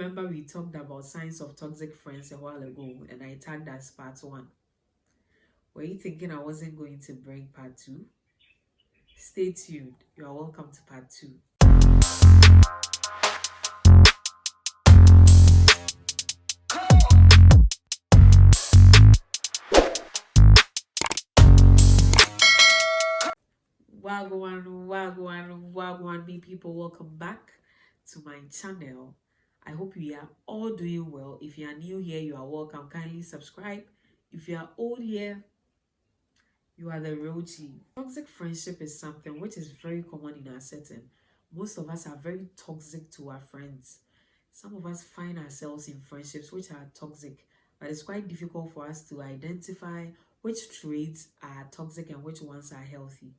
remember we talked about signs of toxic friends a while ago, and I tagged as part 1. Were you thinking I wasn't going to bring part 2? Stay tuned. You are welcome to part 2. Wagwan, me people, welcome back to my channel. I hope you are all doing well. If you are new here, you are welcome. Kindly subscribe. If you are old here, you are the real G. Toxic friendship is something which is very common in our setting. Most of us are very toxic to our friends. Some of us find ourselves in friendships which are toxic, but it's quite difficult for us to identify which traits are toxic and which ones are healthy.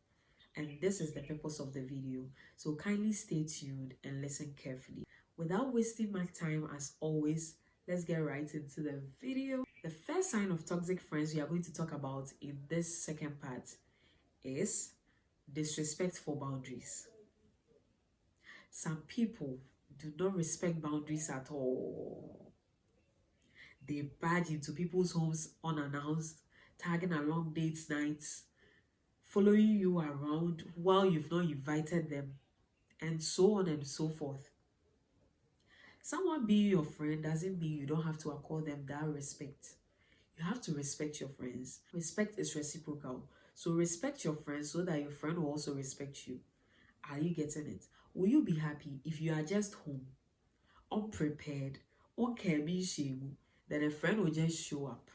And this is the purpose of the video. So kindly stay tuned and listen carefully. Without wasting my time, as always, let's get right into the video. The first sign of toxic friends we are going to talk about in this second part is disrespect for boundaries. Some people do not respect boundaries at all. They barge into people's homes unannounced, tagging along dates nights, following you around while you've not invited them, and so on and so forth. Someone being your friend doesn't mean you don't have to accord them that respect. You have to respect your friends. Respect is reciprocal. So respect your friends so that your friend will also respect you. Are you getting it? Will you be happy if you are just home, unprepared, then a friend will just show up?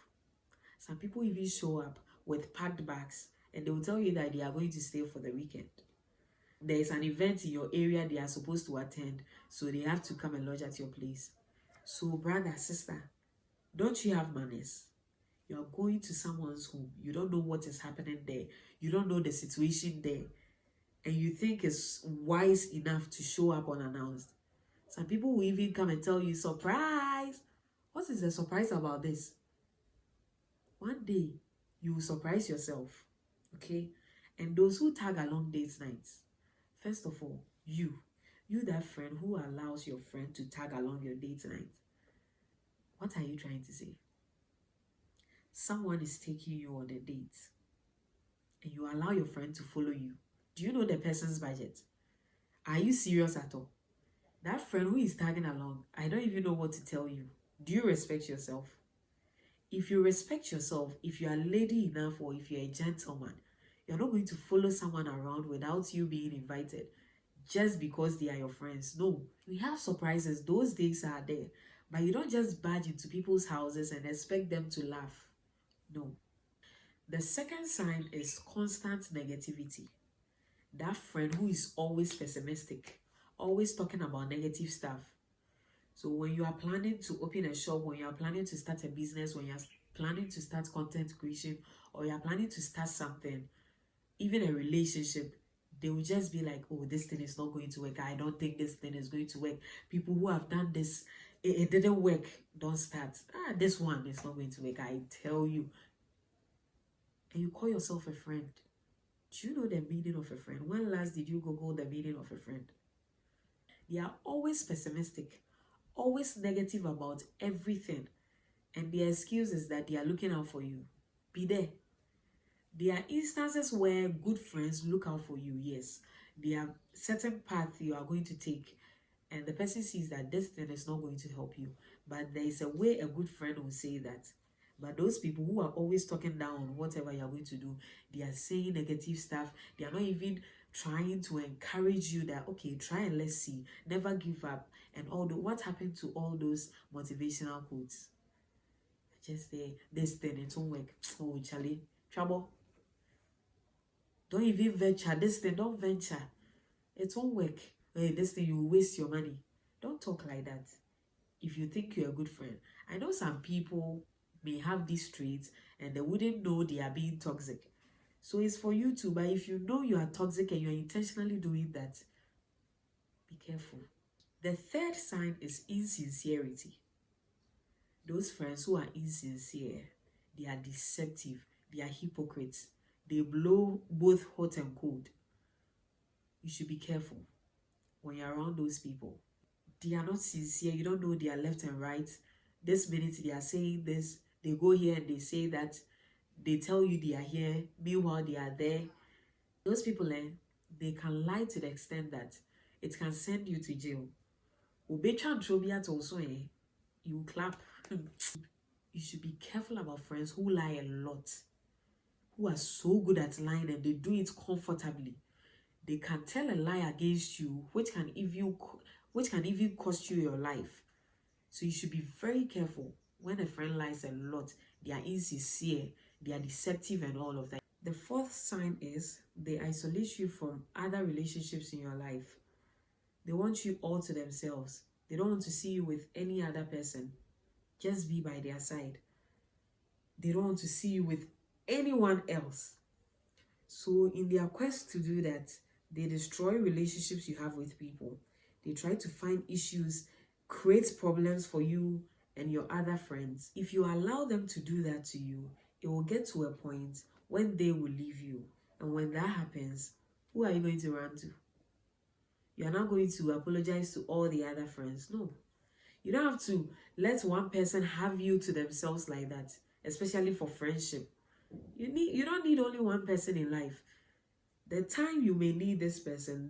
Some people even show up with packed bags and they will tell you that they are going to stay for the weekend. There is an event in your area they are supposed to attend, so they have to come and lodge at your place. So brother, sister, don't you have manners? You are going to someone's home. You don't know what is happening there. You don't know the situation there. And you think it's wise enough to show up unannounced. Some people will even come and tell you, surprise! What is the surprise about this? One day, you will surprise yourself, okay? And those who tag along date nights, first of all, you that friend who allows your friend to tag along your date night, what are you trying to say? Someone is taking you on a date and you allow your friend to follow you. Do you know the person's budget? Are you serious at all? That friend who is tagging along, I don't even know what to tell you. Do you respect yourself? If you respect yourself, if you are lady enough or if you're a gentleman, you're not going to follow someone around without you being invited just because they are your friends. No, we have surprises. Those days are there. But you don't just barge into people's houses and expect them to laugh. No. The second sign is constant negativity. That friend who is always pessimistic, always talking about negative stuff. So when you are planning to open a shop, when you are planning to start a business, when you are planning to start content creation, or you are planning to start something, even a relationship, they will just be like, oh, this thing is not going to work. I don't think this thing is going to work. People who have done this, it didn't work. Don't start. This one is not going to work. I tell you. And you call yourself a friend. Do you know the meaning of a friend? When last did you Google the meaning of a friend? They are always pessimistic, always negative about everything. And their excuse is that they are looking out for you. Be there. There are instances where good friends look out for you, yes. There are certain paths you are going to take, and the person sees that this thing is not going to help you. But there is a way a good friend will say that. But those people who are always talking down on whatever you are going to do, they are saying negative stuff. They are not even trying to encourage you that, okay, try and let's see, never give up. And what happened to all those motivational quotes? Just say, this thing, it won't work. Oh, Charlie, trouble. Don't even venture. This thing, don't venture. It won't work. Hey, this thing, you will waste your money. Don't talk like that. If you think you're a good friend. I know some people may have these traits and they wouldn't know they are being toxic. So it's for you too. But if you know you are toxic and you're intentionally doing that, be careful. The third sign is insincerity. Those friends who are insincere, they are deceptive, they are hypocrites. They blow both hot and cold. You should be careful when you're around those people. they are not sincere. You don't know their left and right. This minute they are saying this, they go here and they say that, they tell you they are here, meanwhile they are there. Those people, they can lie to the extent that it can send you to jail. Also, you clap. You should be careful about friends who lie a lot, who are so good at lying and they do it comfortably. They can tell a lie against you, which can even cost you your life. So you should be very careful when a friend lies a lot. They are insincere, they are deceptive and all of that. The fourth sign is they isolate you from other relationships in your life. They want you all to themselves. They don't want to see you with any other person. Just be by their side. They don't want to see you with anyone else. So in their quest to do that, they destroy relationships you have with people. They try to find issues, create problems for you and your other friends. If you allow them to do that to you, it will get to a point when they will leave you. And when that happens, who are you going to run to? You are not going to apologize to all the other friends. No. You don't have to let one person have you to themselves like that, especially for friendship. You don't need only one person in life. The time you may need this person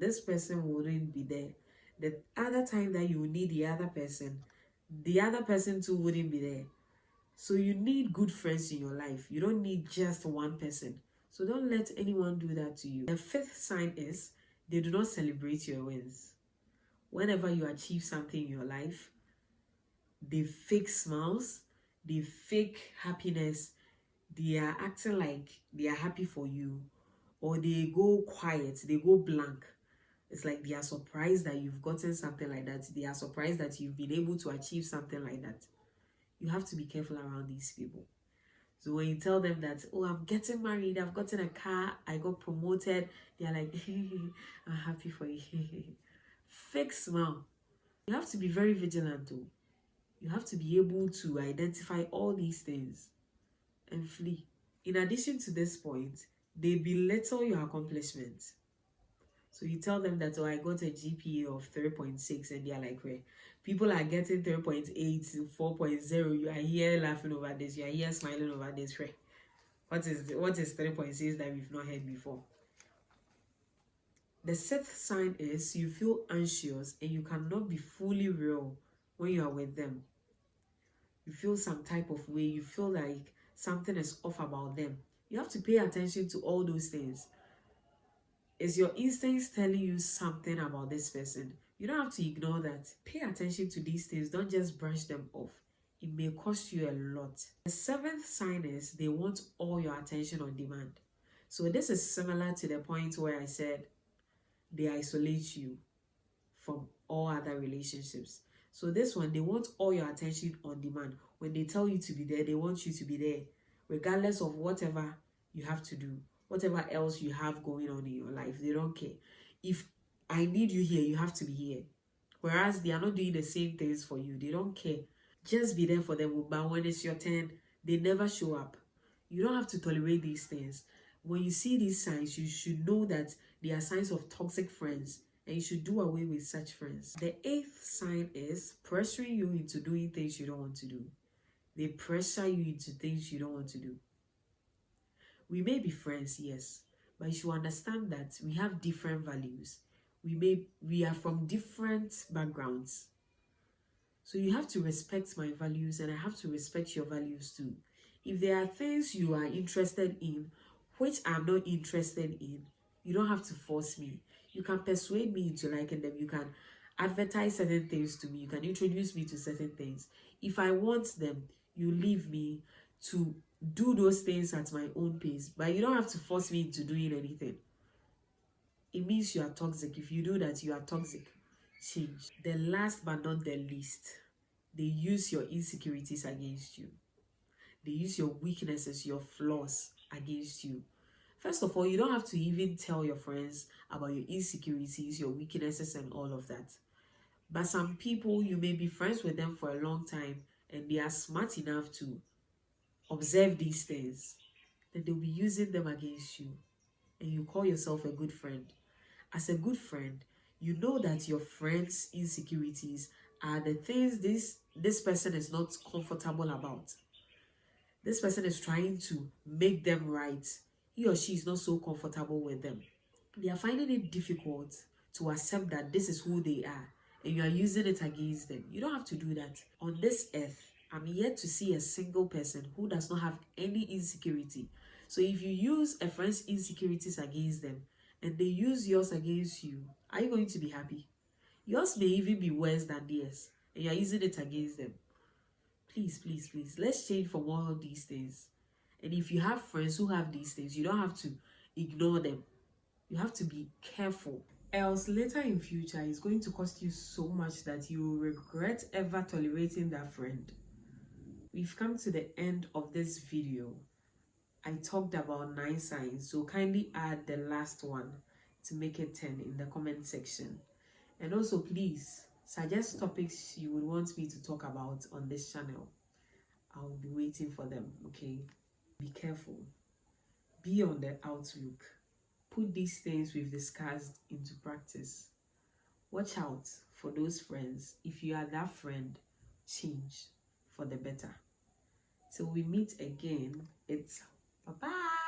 wouldn't be there. The other time that you need the other person too wouldn't be there. So you need good friends in your life. You don't need just one person. So don't let anyone do that to you. The fifth sign is they do not celebrate your wins. Whenever you achieve something in your life, they fake smiles, they fake happiness, they are acting like they are happy for you, or they go quiet, they go blank. It's like they are surprised that you've gotten something like that. They are surprised that you've been able to achieve something like that. You have to be careful around these people. So when you tell them that, oh, I'm getting married, I've gotten a car, I got promoted, they're like, I'm happy for you. Fake smile. You have to be very vigilant too. You have to be able to identify all these things and flee. In addition to this point, they belittle your accomplishments. So you tell them that, oh, I got a GPA of 3.6, and they're like, where people are getting 3.8 to 4.0. You are here laughing over this. You are here smiling over this. Where what is 3.6 that we've not heard before? The sixth sign is you feel anxious and you cannot be fully real when you are with them. You feel some type of way. You feel like something is off about them. You have to pay attention to all those things. Is your instincts telling you something about this person? You don't have to ignore that. Pay attention to these things. Don't just brush them off. It may cost you a lot. The seventh sign is they want all your attention on demand. So this is similar to the point where I said they isolate you from all other relationships. So this one, they want all your attention on demand. When they tell you to be there, they want you to be there, regardless of whatever you have to do, whatever else you have going on in your life. They don't care. If I need you here, you have to be here. Whereas they are not doing the same things for you. They don't care. Just be there for them. But when it's your turn, they never show up. You don't have to tolerate these things. When you see these signs, you should know that they are signs of toxic friends, and you should do away with such friends. The eighth sign is pressuring you into doing things you don't want to do. They pressure you into things you don't want to do. We may be friends, yes, but you should understand that we have different values. We are from different backgrounds. So you have to respect my values, and I have to respect your values too. If there are things you are interested in, which I'm not interested in, you don't have to force me. You can persuade me into liking them. You can advertise certain things to me. You can introduce me to certain things. If I want them, you leave me to do those things at my own pace. But you don't have to force me into doing anything. It means you are toxic. If you do that, you are toxic. Change. The last but not the least, they use your insecurities against you. They use your weaknesses, your flaws against you. First of all, you don't have to even tell your friends about your insecurities, your weaknesses, and all of that. But some people, you may be friends with them for a long time, and they are smart enough to observe these things. Then they'll be using them against you. And you call yourself a good friend. As a good friend, you know that your friend's insecurities are the things this person is not comfortable about. This person is trying to make them right. He or she is not so comfortable with them. They are finding it difficult to accept that this is who they are, and you are using it against them. You don't have to do that. On this earth, I'm yet to see a single person who does not have any insecurity. So if you use a friend's insecurities against them and they use yours against you, are you going to be happy? Yours may even be worse than theirs, and you're using it against them. Please, please, please, let's change from all of these things. And if you have friends who have these things, you don't have to ignore them. You have to be careful. Else, later in future, it's going to cost you so much that you will regret ever tolerating that friend. We've come to the end of this video. I talked about 9 signs, so kindly add the last one to make it 10 in the comment section. And also, please suggest topics you would want me to talk about on this channel. I'll be waiting for them, okay? Be careful. Be on the outlook. Put these things we've discussed into practice. Watch out for those friends. If you are that friend, change for the better. Till we meet again, it's bye-bye.